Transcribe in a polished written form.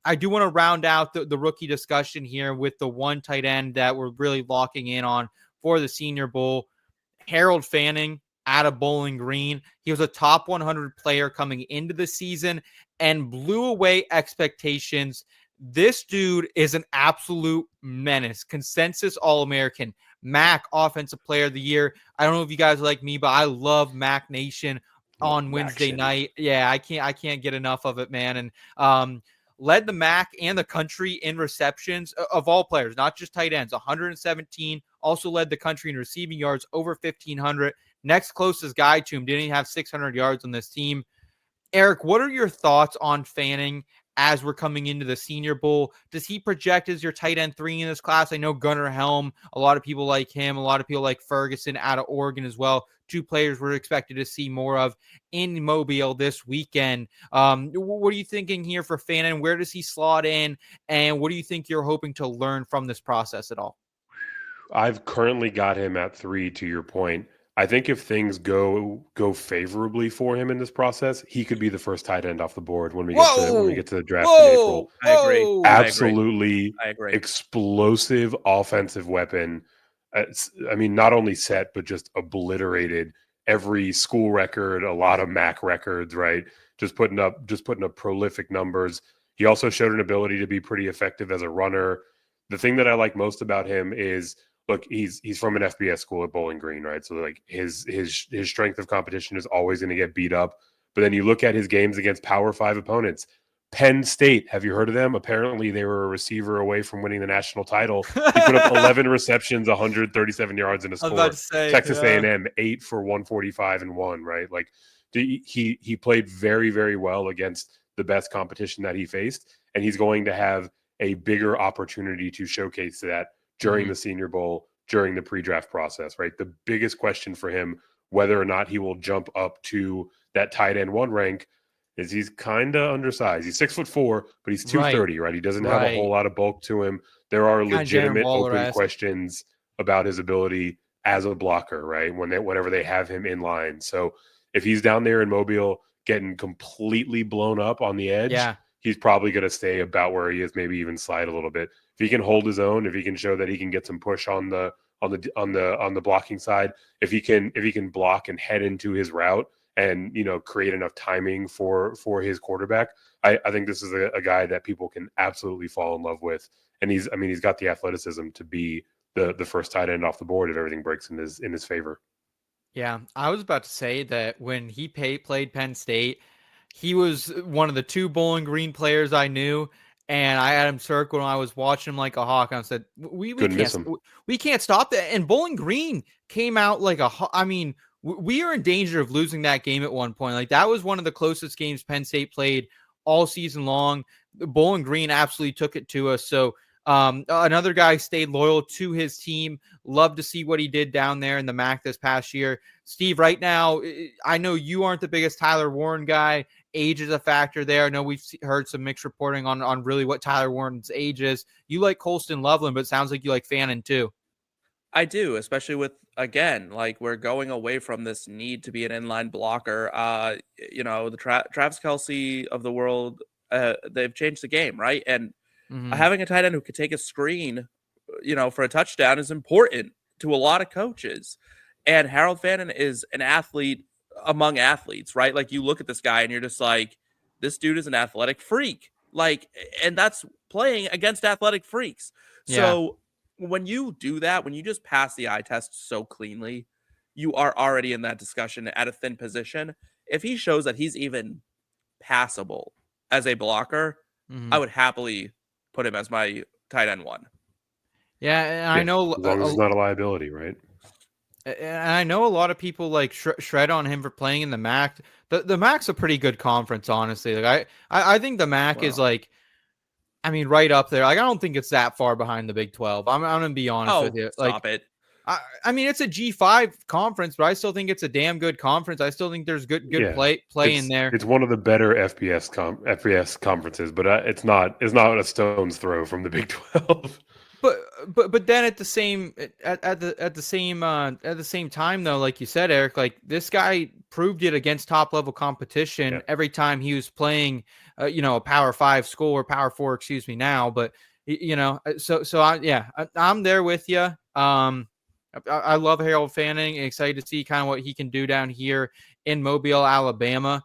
I do want to round out the rookie discussion here with the one tight end that we're really locking in on for the Senior Bowl, Harold Fanning out of Bowling Green. He was a top 100 player coming into the season and blew away expectations. This dude is an absolute menace. Consensus All-American. Mac Offensive Player of the Year. I don't know if you guys like me, but I love Mac Nation on Wednesday night. Yeah, I can't get enough of it, man. And led the MAC and the country in receptions of all players, not just tight ends, 117. Also led the country in receiving yards, over 1,500. Next closest guy to him didn't even have 600 yards on this team. Eric, what are your thoughts on Fanning as we're coming into the Senior Bowl? Does he project as your tight end 3 in this class? I know Gunnar Helm, a lot of people like him. A lot of people like Ferguson out of Oregon as well. 2 players we're expected to see more of in Mobile this weekend. What are you thinking here for Fanning? Where does he slot in? And what do you think you're hoping to learn from this process at all? I've currently got him at 3, to your point. I think if things go favorably for him in this process, he could be the first tight end off the board when we get to the draft in April. I agree. Absolutely I agree. Explosive offensive weapon. I mean, not only set, but just obliterated every school record, a lot of MAC records, right? Just putting up prolific numbers. He also showed an ability to be pretty effective as a runner. The thing that I like most about him is, look, he's from an FBS school at Bowling Green, right? So like his strength of competition is always going to get beat up. But then you look at his games against Power 5 opponents. Penn State, have you heard of them? Apparently they were a receiver away from winning the national title. He put up 11 receptions, 137 yards in a score. Texas A&M 8 for 145 and 1, right? Like he played very, very well against the best competition that he faced, and he's going to have a bigger opportunity to showcase that during the Senior Bowl, during the pre-draft process, right? The biggest question for him, whether or not he will jump up to that tight end 1 rank, is he's kind of undersized. He's 6'4", but he's 230, right? He doesn't have a whole lot of bulk to him. There are legitimate open questions about his ability as a blocker, right? Whenever they have him in line. So if he's down there in Mobile getting completely blown up on the edge, he's probably going to stay about where he is, maybe even slide a little bit. If he can hold his own, if he can show that he can get some push on the blocking side, if he can block and head into his route and create enough timing for his quarterback, I think this is a guy that people can absolutely fall in love with. And he's got the athleticism to be the first tight end off the board if everything breaks in his favor. Yeah, I was about to say that when he played Penn State, he was one of the 2 Bowling Green players I knew, and I had him circled, and I was watching him like a hawk. And I said, "We can't stop that." And Bowling Green came out like we are in danger of losing that game at one point. Like that was one of the closest games Penn State played all season long. Bowling Green absolutely took it to us. So another guy stayed loyal to his team. Love to see what he did down there in the MAC this past year. Steve, right now, I know you aren't the biggest Tyler Warren guy. Age is a factor there. I know we've heard some mixed reporting on really what Tyler Warren's age is. You like Colston Loveland, but it sounds like you like Fannin too. I do, especially with, again, like we're going away from this need to be an inline blocker. The Travis Kelce of the world, they've changed the game, right? And having a tight end who could take a screen, for a touchdown is important to a lot of coaches. And Harold Fannin is an athlete among athletes, right? Like you look at this guy and you're just like, this dude is an athletic freak. Like, and that's playing against athletic freaks. So when you do that, when you just pass the eye test so cleanly, you are already in that discussion at a thin position. If he shows that he's even passable as a blocker, I would happily put him as my tight end 1. Yeah, and I know as long as it's not a liability, right? And I know a lot of people like shred on him for playing in the MAC. The MAC's a pretty good conference, honestly. Like I think the MAC is like, right up there. Like I don't think it's that far behind the Big 12. I'm gonna be honest with you. Stop it. It's a G5 conference, but I still think it's a damn good conference. I still think there's good play in there. It's one of the better FBS conferences, but it's not a stone's throw from the Big 12. But then at the same time though, like you said, Eric, like this guy proved it against top level competition every time he was playing, a Power 5 school or Power 4, excuse me now. But, I'm there with you. I love Harold Fanning. Excited to see kind of what he can do down here in Mobile, Alabama.